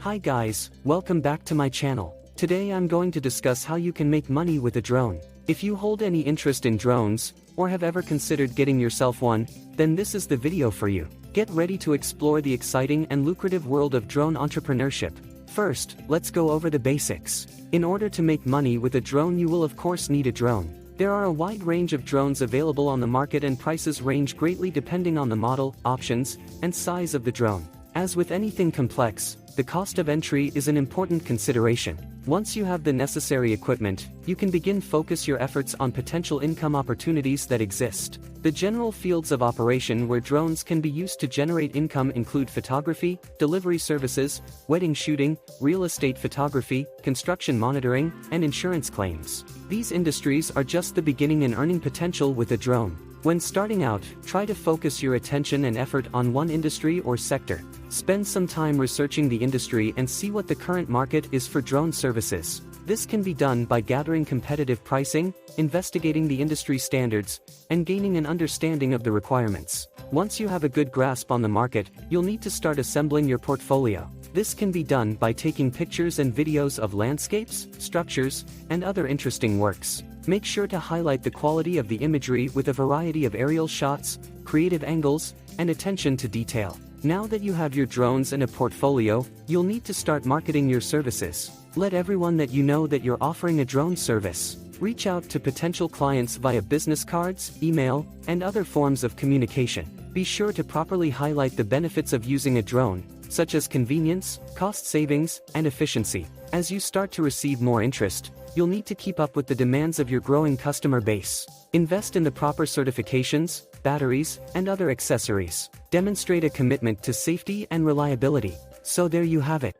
Hi guys, welcome back to my channel. Today I'm going to discuss how you can make money with a drone. If you hold any interest in drones, or have ever considered getting yourself one, then this is the video for you. Get ready to explore the exciting and lucrative world of drone entrepreneurship. First, let's go over the basics. In order to make money with a drone, you will of course need a drone. There are a wide range of drones available on the market and prices range greatly depending on the model, options, and size of the drone. As with anything complex, the cost of entry is an important consideration. Once you have the necessary equipment, you can begin focus your efforts on potential income opportunities that exist. The general fields of operation where drones can be used to generate income include photography, delivery services, wedding shooting, real estate photography, construction monitoring, and insurance claims. These industries are just the beginning in earning potential with a drone. When starting out, try to focus your attention and effort on one industry or sector. Spend some time researching the industry and see what the current market is for drone services. This can be done by gathering competitive pricing, investigating the industry standards, and gaining an understanding of the requirements. Once you have a good grasp on the market, you'll need to start assembling your portfolio. This can be done by taking pictures and videos of landscapes, structures, and other interesting works. Make sure to highlight the quality of the imagery with a variety of aerial shots, creative angles, and attention to detail. Now that you have your drones and a portfolio, you'll need to start marketing your services. Let everyone that you know that you're offering a drone service. Reach out to potential clients via business cards, email, and other forms of communication. Be sure to properly highlight the benefits of using a drone, such as convenience, cost savings, and efficiency. As you start to receive more interest, you'll need to keep up with the demands of your growing customer base. Invest in the proper certifications, batteries, and other accessories. Demonstrate a commitment to safety and reliability. So there you have it.